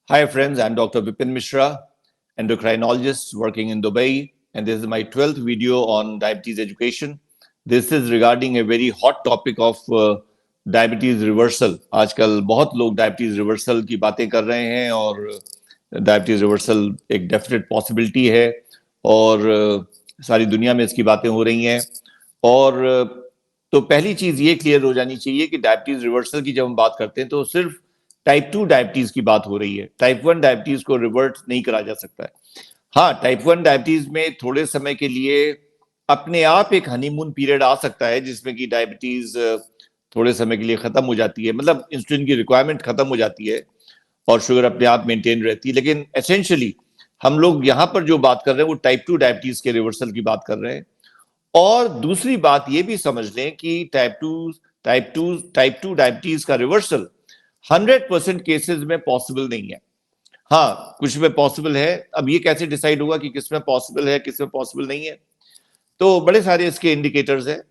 Hi, friends. I'm Dr. Vipin Mishra, endocrinologist working in Dubai, and this is my 12th video on diabetes education. This is regarding a very hot topic of diabetes reversal. आजकल बहुत लोग diabetes reversal की बातें कर रहे हैं और diabetes reversal एक definite possibility है और सारी दुनिया में इसकी बातें हो रही हैं और तो पहली चीज ये क्लियर हो जानी चाहिए कि डायबिटीज रिवर्सल की जब हम बात करते हैं तो सिर्फ टाइप 2 डायबिटीज की बात हो रही है। टाइप 1 डायबिटीज को रिवर्ट नहीं करा जा सकता है। हाँ, टाइप 1 डायबिटीज में थोड़े समय के लिए अपने आप एक हनीमून पीरियड आ सकता है जिसमें कि डायबिटीज थोड़े समय के लिए खत्म हो जाती है, मतलब इंसुलिन की रिक्वायरमेंट खत्म हो जाती है और शुगर अपने आप मेंटेन रहती है। लेकिन एसेंशियली हम लोग यहाँ पर जो बात कर रहे हैं वो टाइप 2 डायबिटीज के रिवर्सल की बात कर रहे हैं। और दूसरी बात ये भी समझ लें कि टाइप टू डायबिटीज का रिवर्सल 100% केसेस में पॉसिबल नहीं है। हाँ, कुछ में पॉसिबल है। अब ये कैसे डिसाइड होगा कि किस में पॉसिबल है, किस में पॉसिबल नहीं है? तो बड़े सारे इसके इंडिकेटर्स हैं।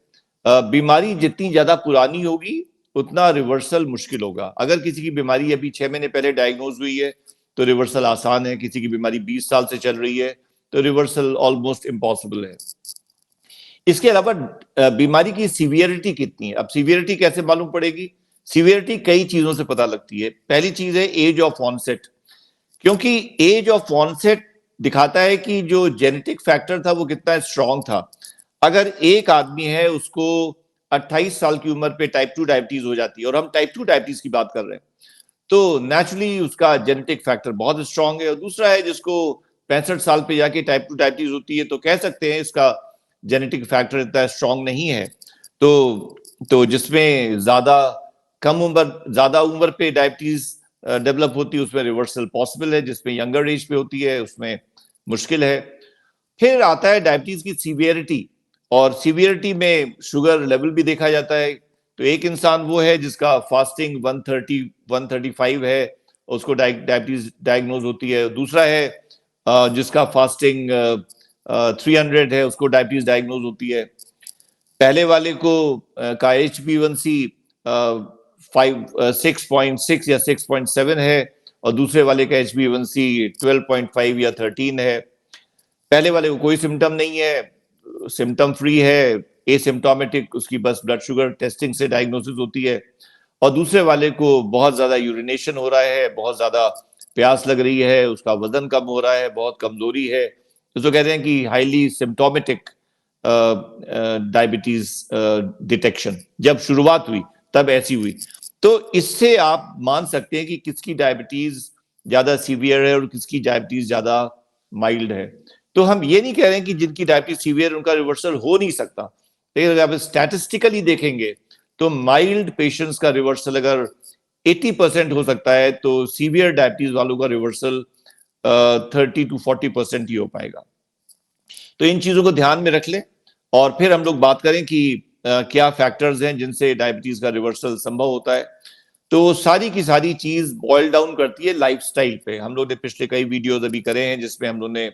बीमारी जितनी ज्यादा पुरानी होगी उतना रिवर्सल मुश्किल होगा। अगर किसी की बीमारी अभी 6 महीने पहले डायग्नोज हुई है तो रिवर्सल आसान है। किसी की बीमारी 20 साल से चल रही है तो रिवर्सल ऑलमोस्ट इम्पॉसिबल है। इसके अलावा बीमारी की सीवियरिटी कितनी है? अब सीवियरिटी कैसे मालूम पड़ेगी? सीवियरिटी कई चीजों से पता लगती है। पहली चीज है एज ऑफ ऑनसेट, क्योंकि एज ऑफ ऑनसेट दिखाता है कि जो जेनेटिक फैक्टर था वो कितना स्ट्रांग था। अगर एक आदमी है उसको 28 साल की उम्र पे टाइप 2 डायबिटीज हो जाती है और हम टाइप 2 डायबिटीज की बात कर रहे हैं तो नेचुरली उसका जेनेटिक फैक्टर बहुत स्ट्रांग है। और दूसरा है जिसको 65 साल पे जाके टाइप 2 डायबिटीज होती है तो कह सकते हैं इसका जेनेटिक फैक्टर इतना स्ट्रांग नहीं है। तो जिसमें ज्यादा उम्र पे डायबिटीज डेवलप होती है उसमें रिवर्सल पॉसिबल है, जिसमें यंगर एज पे होती है उसमें मुश्किल है। फिर आता है डायबिटीज की सीवियरिटी, और सीवियरिटी में शुगर लेवल भी देखा जाता है। तो एक इंसान वो है जिसका फास्टिंग 130 135 है, उसको डायबिटीज डायग्नोज होती है। दूसरा है जिसका फास्टिंग 300 है, उसको डायबिटीज डायग्नोज होती है। पहले वाले को का HbA1c 6.6 या 6.7 है और दूसरे वाले का HbA1c 12.5 या 13 है। पहले वाले को कोई सिम्टम नहीं है, सिम्टम फ्री है, एसिम्टोमेटिक, उसकी बस ब्लड शुगर टेस्टिंग से डायग्नोसिस होती है। और दूसरे वाले को बहुत ज्यादा यूरिनेशन हो रहा है, बहुत ज्यादा प्यास लग रही है, उसका वजन कम हो रहा है, बहुत कमजोरी है, तो कहते हैं कि हाईली सिम्टोमेटिक डायबिटीज डिटेक्शन जब शुरुआत हुई तब ऐसी हुई। तो इससे आप मान सकते हैं कि किसकी डायबिटीज ज्यादा सीवियर है और किसकी डायबिटीज ज्यादा माइल्ड है। तो हम ये नहीं कह रहे हैं कि जिनकी डायबिटीज सीवियर उनका रिवर्सल हो नहीं सकता, लेकिन अगर आप स्टैटिस्टिकली देखेंगे तो माइल्ड पेशेंट्स का रिवर्सल अगर 80% हो सकता है तो सीवियर डायबिटीज वालों का रिवर्सल 30 to 40% ही हो पाएगा। तो इन चीजों को ध्यान में रख लें और फिर हम लोग बात करें कि क्या फैक्टर्स हैं जिनसे डायबिटीज का रिवर्सल संभव होता है। तो सारी की सारी चीज बॉयल डाउन करती है लाइफस्टाइल पे। हम लोग ने पिछले कई वीडियोस अभी करे हैं जिसमें हम लोग ने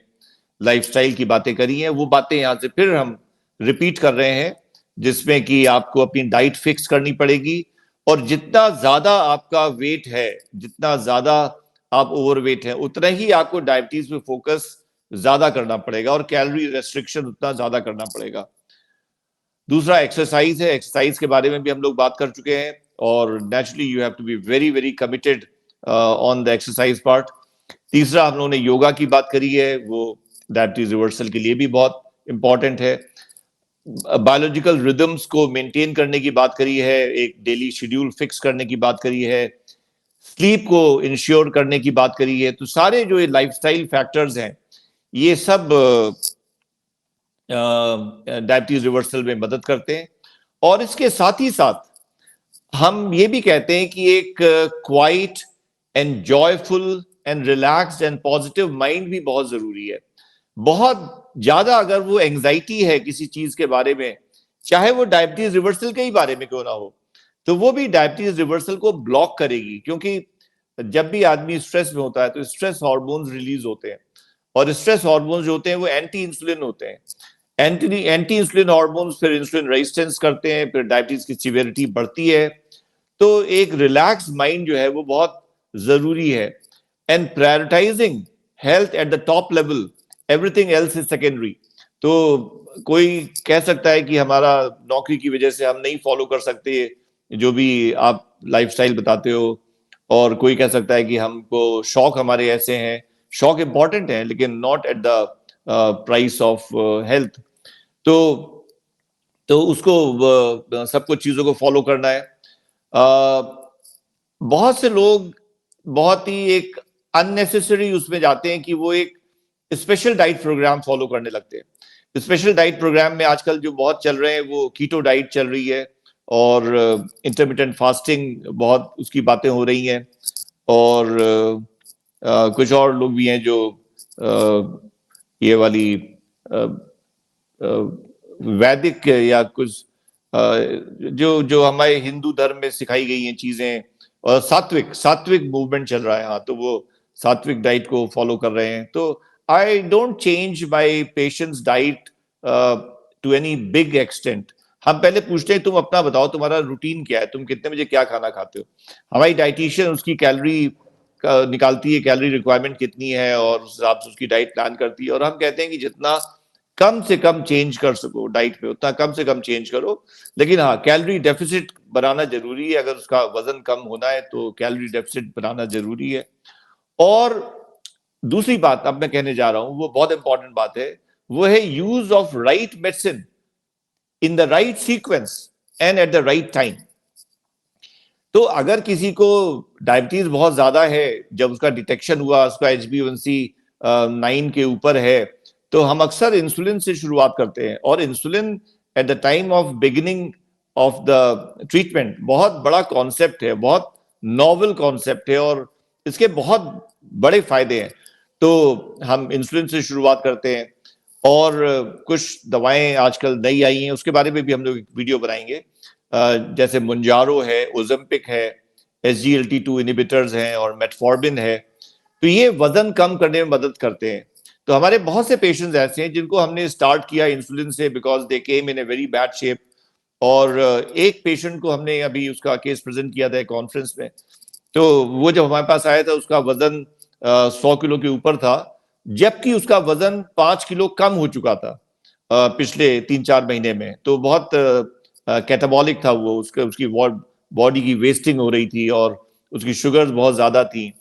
लाइफस्टाइल की बातें करी हैं, वो बातें यहाँ से फिर हम रिपीट कर रहे हैं, जिसमें कि आपको अपनी डाइट फिक्स करनी पड़ेगी। और जितना ज्यादा आपका वेट है, जितना ज्यादा आप ओवरवेट है, उतना ही आपको डायबिटीज पे फोकस ज्यादा करना पड़ेगा और कैलोरी रेस्ट्रिक्शन उतना ज्यादा करना पड़ेगा। दूसरा एक्सरसाइज है। एक्सरसाइज के बारे में भी हम लोग बात कर चुके हैं और naturally you have to be very very committed on the exercise part. तीसरा हम लोगों ने योगा की बात करी है, वो डायबिटीज रिवर्सल के लिए भी बहुत इंपॉर्टेंट है। बायोलॉजिकल रिदम्स को मेंटेन करने की बात करी है, एक डेली शेड्यूल फिक्स करने की बात करी है, स्लीप को इंश्योर करने की बात करी है। तो सारे जो ये लाइफस्टाइल फैक्टर्स हैं ये सब डायबिटीज रिवर्सल में मदद करते हैं। और इसके साथ ही साथ हम ये भी कहते हैं कि एक quiet and joyful and relaxed and positive mind भी बहुत जरूरी है। बहुत ज्यादा अगर वो एंजाइटी है किसी चीज के बारे में, चाहे वो डायबिटीज रिवर्सल के ही बारे में क्यों ना हो, तो वो भी डायबिटीज रिवर्सल को ब्लॉक करेगी। क्योंकि जब भी आदमी स्ट्रेस में होता है तो स्ट्रेस हार्मोन्स रिलीज होते हैं और स्ट्रेस हार्मोन्स जो होते हैं वो एंटी इंसुलिन होते हैं। एंटी इंसुलिन हार्मोन्स फिर इंसुलिन रेजिस्टेंस करते हैं, फिर डायबिटीज की सीवियरिटी बढ़ती है। तो एक रिलैक्स माइंड जो है वो बहुत जरूरी है। and prioritizing health at the top level, everything else is secondary. तो कोई कह सकता है कि हमारा नौकरी की वजह से हम नहीं फॉलो कर सकते जो भी आप लाइफस्टाइल बताते हो, और कोई कह सकता है कि हमको शौक हमारे ऐसे हैं, शौक इंपॉर्टेंट है लेकिन not at the price of health. तो उसको सब कुछ चीजों को फॉलो करना है। बहुत से लोग बहुत ही एक अननेसेसरी उसमें जाते हैं कि वो एक स्पेशल डाइट प्रोग्राम फॉलो करने लगते हैं। स्पेशल डाइट प्रोग्राम में आजकल जो बहुत चल रहे हैं वो कीटो डाइट चल रही है, और इंटरमिटेंट फास्टिंग बहुत उसकी बातें हो रही हैं, और कुछ और लोग भी हैं जो ये वाली वैदिक या कुछ जो जो हमारे हिंदू धर्म में सिखाई गई हैं चीजें, और सात्विक मूवमेंट चल रहा है, हाँ, तो वो सात्विक डाइट को फॉलो कर रहे हैं। तो I don't change my patients diet to any big extent. हम पहले पूछते हैं तुम अपना बताओ, तुम्हारा रूटीन क्या है, तुम कितने बजे क्या खाना खाते हो। हमारी डाइटिशियन उसकी कैलोरी निकालती है, कैलोरी रिक्वायरमेंट कितनी है, और उस हिसाब से उसकी डाइट प्लान करती है। और हम कहते हैं कि जितना कम से कम चेंज कर सको डाइट पे उतना कम से कम चेंज करो, लेकिन हाँ कैलोरी डेफिसिट बनाना जरूरी है। अगर उसका वजन कम होना है तो कैलोरी डेफिसिट बनाना जरूरी है। और दूसरी बात अब मैं कहने जा रहा हूं, वो बहुत इंपॉर्टेंट बात है, वो है use of right medicine in the right sequence and at the right time. तो अगर किसी को डायबिटीज बहुत ज्यादा है, जब उसका डिटेक्शन हुआ उसका HbA1c 9 के ऊपर है, तो हम अक्सर इंसुलिन से शुरुआत करते हैं। और insulin at the time of beginning of the treatment बहुत बड़ा कॉन्सेप्ट है, बहुत नॉवल कॉन्सेप्ट है, और इसके बहुत बड़े फायदे हैं। तो हम इंसुलिन से शुरुआत करते हैं, और कुछ दवाएं आजकल नई आई हैं, उसके बारे में भी हम लोग एक वीडियो बनाएंगे। जैसे मुंजारो है, ओज़ेम्पिक है, SGLT2 इनिबिटर्स हैं, और मेटफॉर्मिन है। तो ये वजन कम करने में मदद करते हैं। तो हमारे बहुत से पेशेंट्स ऐसे हैं जिनको हमने स्टार्ट किया इंसुलिन से, because they came in a very bad shape. और एक पेशेंट को हमने अभी उसका केस प्रेजेंट किया था कॉन्फ्रेंस में, तो वो जब हमारे पास आया था उसका वजन 100 किलो के ऊपर था, जबकि उसका वजन 5 किलो कम हो चुका था पिछले 3-4 महीने में। तो बहुत कैटाबॉलिक था वो, उसकी बॉडी की वेस्टिंग हो रही थी, और उसकी शुगर्स बहुत ज्यादा थी।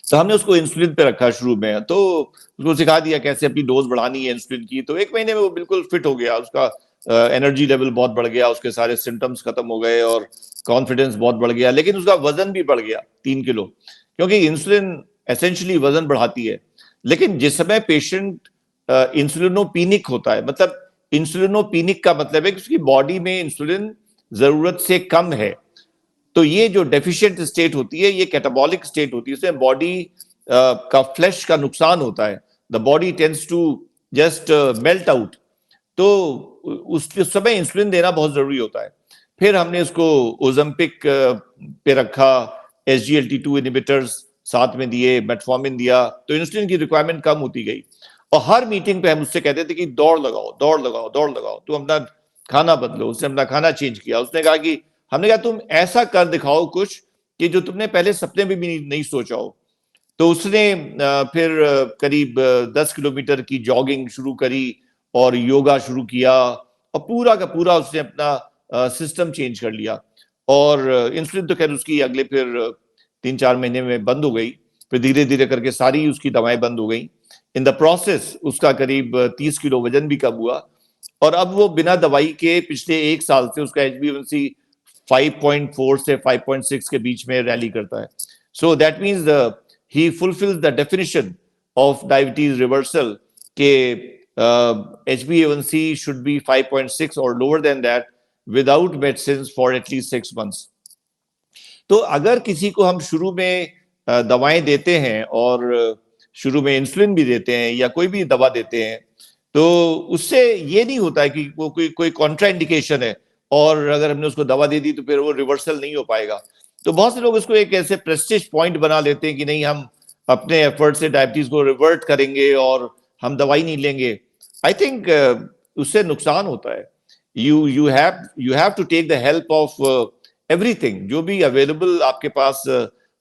तो हमने उसको इंसुलिन पे रखा शुरू में, तो उसको सिखा दिया कैसे अपनी डोज बढ़ानी है इंसुलिन की। तो 1 महीने में वो बिल्कुल फिट हो गया, उसका एनर्जी लेवल बहुत बढ़ गया, उसके सारे सिम्टम्स खत्म हो गए, और कॉन्फिडेंस बहुत बढ़ गया। लेकिन उसका वजन भी बढ़ गया 3 किलो, क्योंकि इंसुलिन एसेंशियली वजन बढ़ाती है। लेकिन जिस समय पेशेंट इंसुलिनोपीनिक होता है, मतलब इंसुलिनोपीनिक का मतलब है कि उसकी बॉडी में इंसुलिन जरूरत से कम है, तो ये जो डेफिशिएंट स्टेट होती है, ये कैटाबॉलिक स्टेट होती है, इसमें बॉडी का फ्लैश का नुकसान होता है। The body tends to just melt out. तो उस समय इंसुलिन देना बहुत जरूरी होता है। फिर हमने इसको ओज़ेम्पिक पे रखा, SGLT2 इनिबिटर्स साथ में दिए, मेटफॉर्मिन दिया, तो इंसुलिन की रिक्वायरमेंट कम होती गई। और हर मीटिंग पे हम उससे कहते थे कि दौड़ लगाओ, दौड़ लगाओ, दौड़ लगाओ, तुम अपना खाना बदलो। उसने अपना खाना चेंज किया। उसने कहा कि हमने कहा तुम ऐसा कर दिखाओ कुछ कि जो तुमने पहले सपने में भी नहीं सोचा हो। तो उसने फिर करीब 10 किलोमीटर की जॉगिंग शुरू करी, और योगा शुरू किया, और पूरा का पूरा उसने अपना सिस्टम चेंज कर लिया। और इंसुलिन तो खैर उसकी अगले फिर 3-4 महीने में बंद हो गई। फिर धीरे धीरे करके सारी उसकी दवाएं बंद हो गई। इन द प्रोसेस उसका करीब 30 किलो वजन भी कम हुआ, और अब वो बिना दवाई के पिछले 1 साल से उसका HbA1c 5.4 से 5.6 के बीच में रैली करता है। So that means he fulfils the definition of diabetes reversal के HbA1c should be 5.6 or lower than that without medicines for at least 6 months. तो अगर किसी को हम शुरू में दवाएं देते हैं, और शुरू में इंसुलिन भी देते हैं या कोई भी दवा देते हैं, तो उससे ये नहीं होता है कि वो कोई कॉन्ट्राइंडिकेशन है, और अगर हमने उसको दवा दे दी तो फिर वो रिवर्सल नहीं हो पाएगा। तो बहुत से लोग इसको एक ऐसे प्रेस्टीज पॉइंट बना लेते हैं कि नहीं, हम अपने एफर्ट से डायबिटीज को रिवर्ट करेंगे और हम दवाई नहीं लेंगे। आई थिंक उससे नुकसान होता है। You have to take the help of everything, जो भी अवेलेबल आपके पास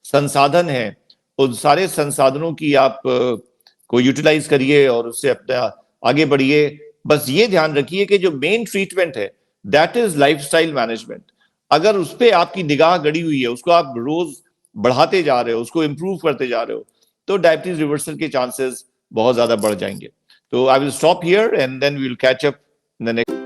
संसाधन है उन सारे संसाधनों की आप को यूटिलाइज करिए और उससे अपना आगे बढ़िए। बस ये ध्यान रखिए कि जो मेन ट्रीटमेंट है दैट इज लाइफस्टाइल मैनेजमेंट। अगर उस पर आपकी निगाह गड़ी हुई है, उसको आप रोज बढ़ाते जा रहे हो, उसको इंप्रूव करते जा रहे हो, तो डायबिटीज रिवर्सल के चांसेस बहुत ज्यादा बढ़ जाएंगे। तो I will stop here and then we will catch up in the next.